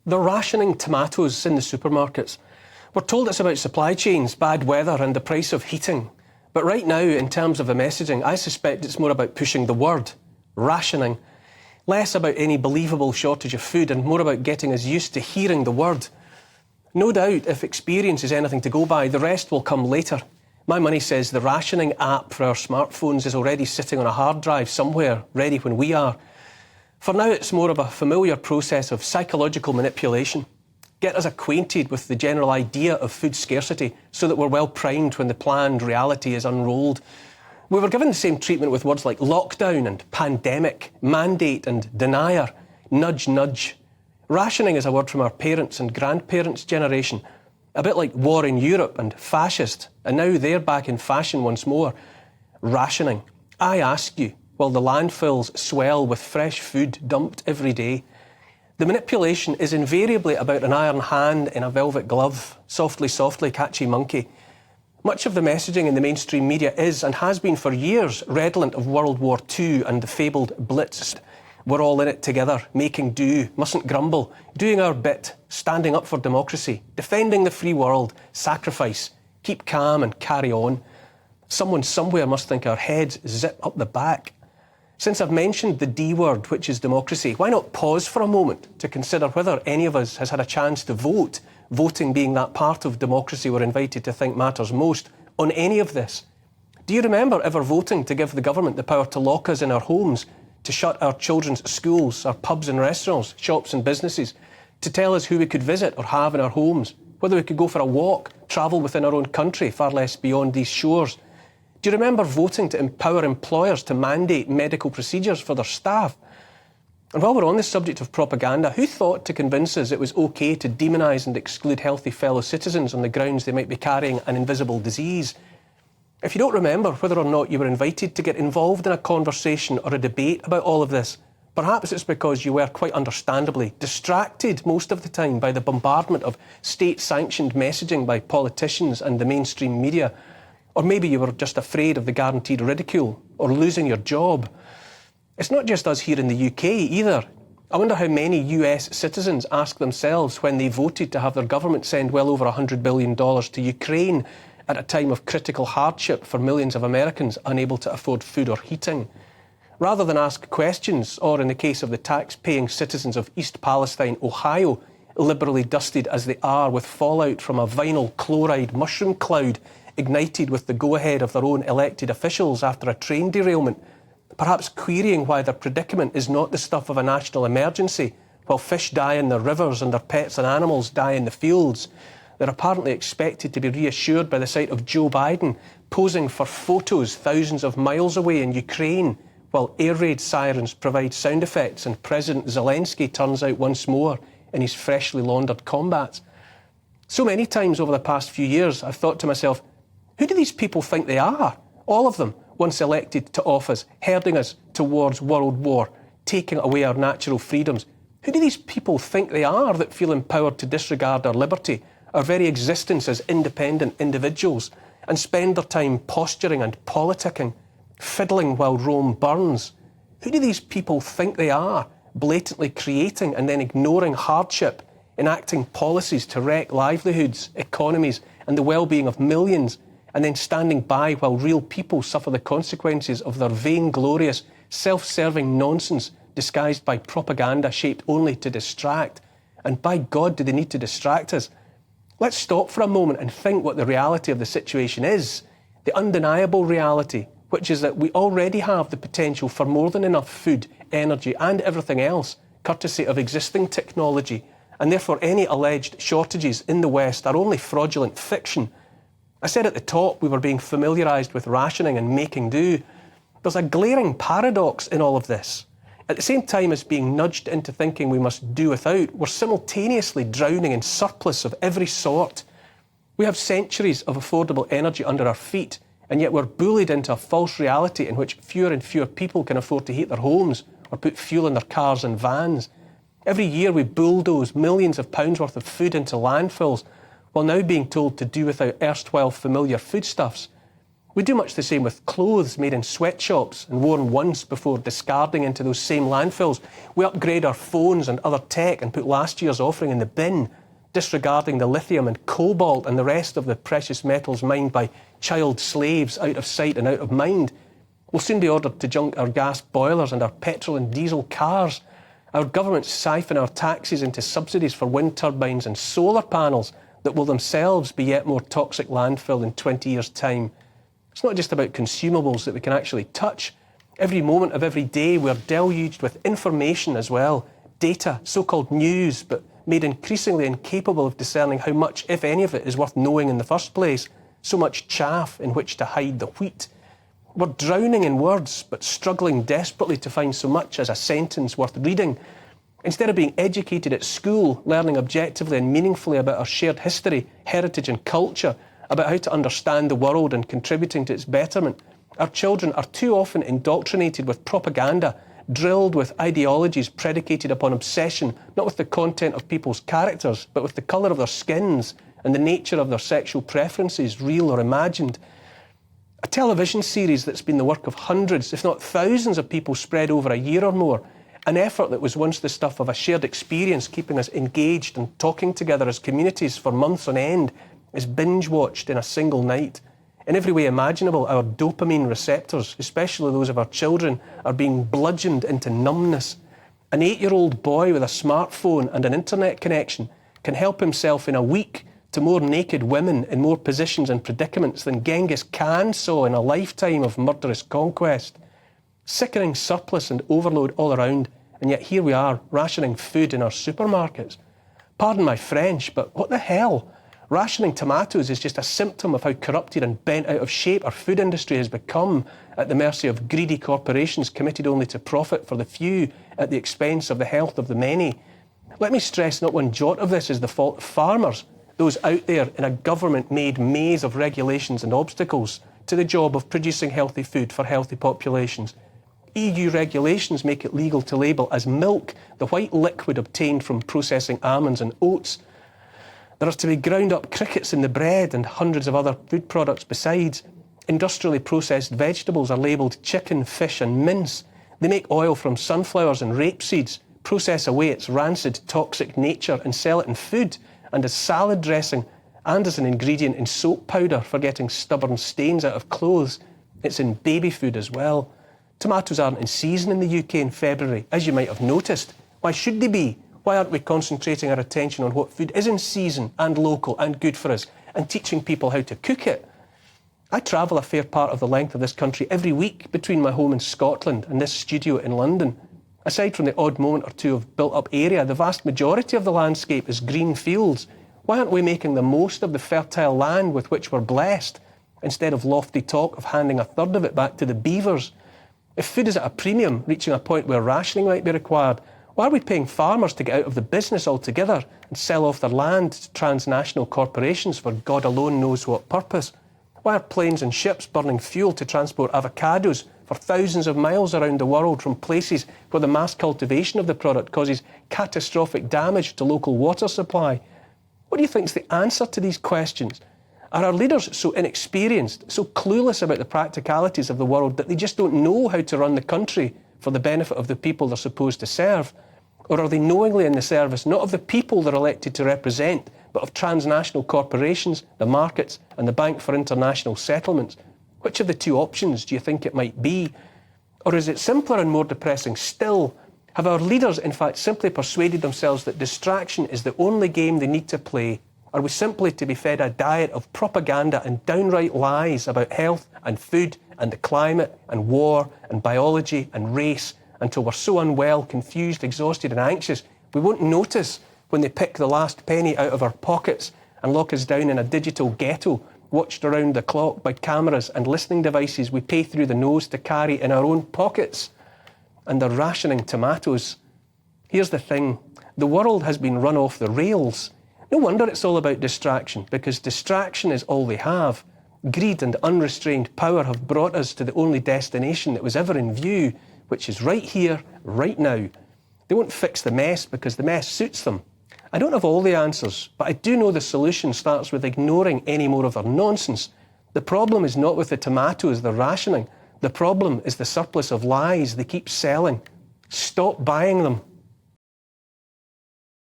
They're rationing tomatoes in the supermarkets. We're told it's about supply chains, bad weather and the price of heating. But right now, in terms of the messaging, I suspect it's more about pushing the word, rationing. Less about any believable shortage of food and more about getting us used to hearing the word. No doubt, if experience is anything to go by, the rest will come later. My money says the rationing app for our smartphones is already sitting on a hard drive somewhere, ready when we are. For now, it's more of a familiar process of psychological manipulation. Get us acquainted with the general idea of food scarcity so that we're well primed when the planned reality is unrolled. We were given the same treatment with words like lockdown and pandemic, mandate and denier, nudge, nudge. Rationing is a word from our parents' and grandparents' generation, a bit like war in Europe and fascist, and now they're back in fashion once more. Rationing. I ask you, while the landfills swell with fresh food dumped every day. The manipulation is invariably about an iron hand in a velvet glove, softly, softly, catchy monkey. Much of the messaging in the mainstream media is, and has been for years, redolent of World War II and the fabled Blitz. We're all in it together, making do, mustn't grumble, doing our bit, standing up for democracy, defending the free world, sacrifice, keep calm and carry on. Someone somewhere must think our heads zip up the back. Since I've mentioned the D word, which is democracy, why not pause for a moment to consider whether any of us has had a chance to vote, voting being that part of democracy we're invited to think matters most, on any of this? Do you remember ever voting to give the government the power to lock us in our homes, to shut our children's schools, our pubs and restaurants, shops and businesses, to tell us who we could visit or have in our homes, whether we could go for a walk, travel within our own country, far less beyond these shores? Do you remember voting to empower employers to mandate medical procedures for their staff? And while we're on the subject of propaganda, who thought to convince us it was OK to demonise and exclude healthy fellow citizens on the grounds they might be carrying an invisible disease? If you don't remember whether or not you were invited to get involved in a conversation or a debate about all of this, perhaps it's because you were, quite understandably, distracted most of the time by the bombardment of state-sanctioned messaging by politicians and the mainstream media. Or maybe you were just afraid of the guaranteed ridicule or losing your job. It's not just us here in the UK either. I wonder how many US citizens ask themselves when they voted to have their government send well over $100 billion to Ukraine at a time of critical hardship for millions of Americans unable to afford food or heating. Rather than ask questions, or in the case of the tax-paying citizens of East Palestine, Ohio, liberally dusted as they are with fallout from a vinyl chloride mushroom cloud ignited with the go-ahead of their own elected officials after a train derailment, perhaps querying why their predicament is not the stuff of a national emergency, while fish die in their rivers and their pets and animals die in the fields. They're apparently expected to be reassured by the sight of Joe Biden posing for photos thousands of miles away in Ukraine, while air raid sirens provide sound effects and President Zelensky turns out once more in his freshly laundered combats. So many times over the past few years, I've thought to myself, who do these people think they are? All of them, once elected to office, herding us towards world war, taking away our natural freedoms. Who do these people think they are that feel empowered to disregard our liberty, our very existence as independent individuals, and spend their time posturing and politicking, fiddling while Rome burns? Who do these people think they are, blatantly creating and then ignoring hardship, enacting policies to wreck livelihoods, economies, and the well-being of millions, and then standing by while real people suffer the consequences of their vainglorious, self-serving nonsense disguised by propaganda shaped only to distract? And by God, do they need to distract us? Let's stop for a moment and think what the reality of the situation is. The undeniable reality, which is that we already have the potential for more than enough food, energy and everything else, courtesy of existing technology, and therefore any alleged shortages in the West are only fraudulent fiction. I said at the top we were being familiarised with rationing and making do. There's a glaring paradox in all of this. At the same time as being nudged into thinking we must do without, we're simultaneously drowning in surplus of every sort. We have centuries of affordable energy under our feet, and yet we're bullied into a false reality in which fewer and fewer people can afford to heat their homes or put fuel in their cars and vans. Every year we bulldoze millions of pounds worth of food into landfills, while now being told to do without erstwhile familiar foodstuffs. We do much the same with clothes made in sweatshops and worn once before discarding into those same landfills. We upgrade our phones and other tech and put last year's offering in the bin, disregarding the lithium and cobalt and the rest of the precious metals mined by child slaves out of sight and out of mind. We'll soon be ordered to junk our gas boilers and our petrol and diesel cars. Our governments siphon our taxes into subsidies for wind turbines and solar panels that will themselves be yet more toxic landfill in 20 years' time. It's not just about consumables that we can actually touch. Every moment of every day we're deluged with information as well, data, so-called news, but made increasingly incapable of discerning how much, if any of it, is worth knowing in the first place. So much chaff in which to hide the wheat. We're drowning in words, but struggling desperately to find so much as a sentence worth reading. Instead of being educated at school, learning objectively and meaningfully about our shared history, heritage and culture, about how to understand the world and contributing to its betterment, our children are too often indoctrinated with propaganda, drilled with ideologies predicated upon obsession, not with the content of people's characters, but with the colour of their skins and the nature of their sexual preferences, real or imagined. A television series that's been the work of hundreds, if not thousands of people spread over a year or more, an effort that was once the stuff of a shared experience keeping us engaged and talking together as communities for months on end, is binge-watched in a single night. In every way imaginable, our dopamine receptors, especially those of our children, are being bludgeoned into numbness. An 8-year-old boy with a smartphone and an internet connection can help himself in a week to more naked women in more positions and predicaments than Genghis Khan saw in a lifetime of murderous conquest. Sickening surplus and overload all around, and yet here we are, rationing food in our supermarkets. Pardon my French, but what the hell? Rationing tomatoes is just a symptom of how corrupted and bent out of shape our food industry has become, at the mercy of greedy corporations committed only to profit for the few at the expense of the health of the many. Let me stress not one jot of this is the fault of farmers, those out there in a government-made maze of regulations and obstacles to the job of producing healthy food for healthy populations. EU regulations make it legal to label as milk the white liquid obtained from processing almonds and oats. There are to be ground-up crickets in the bread and hundreds of other food products besides. Industrially processed vegetables are labelled chicken, fish and mince. They make oil from sunflowers and rapeseeds, process away its rancid, toxic nature and sell it in food and as salad dressing and as an ingredient in soap powder for getting stubborn stains out of clothes. It's in baby food as well. Tomatoes aren't in season in the UK in February, as you might have noticed. Why should they be? Why aren't we concentrating our attention on what food is in season and local and good for us and teaching people how to cook it? I travel a fair part of the length of this country every week between my home in Scotland and this studio in London. Aside from the odd moment or two of built-up area, the vast majority of the landscape is green fields. Why aren't we making the most of the fertile land with which we're blessed, instead of lofty talk of handing a third of it back to the beavers? If food is at a premium, reaching a point where rationing might be required, why are we paying farmers to get out of the business altogether and sell off their land to transnational corporations for God alone knows what purpose? Why are planes and ships burning fuel to transport avocados for thousands of miles around the world from places where the mass cultivation of the product causes catastrophic damage to local water supply? What do you think is the answer to these questions? Are our leaders so inexperienced, so clueless about the practicalities of the world that they just don't know how to run the country for the benefit of the people they're supposed to serve? Or are they knowingly in the service not of the people they're elected to represent, but of transnational corporations, the markets and the Bank for International Settlements? Which of the two options do you think it might be? Or is it simpler and more depressing still? Have our leaders in fact simply persuaded themselves that distraction is the only game they need to play? Are we simply to be fed a diet of propaganda and downright lies about health and food and the climate and war and biology and race until we're so unwell, confused, exhausted and anxious we won't notice when they pick the last penny out of our pockets and lock us down in a digital ghetto, watched around the clock by cameras and listening devices we pay through the nose to carry in our own pockets? And they're rationing tomatoes. Here's the thing, the world has been run off the rails. No wonder it's all about distraction, because distraction is all they have. Greed and unrestrained power have brought us to the only destination that was ever in view, which is right here, right now. They won't fix the mess because the mess suits them. I don't have all the answers, but I do know the solution starts with ignoring any more of their nonsense. The problem is not with the tomatoes they're rationing. The problem is the surplus of lies they keep selling. Stop buying them.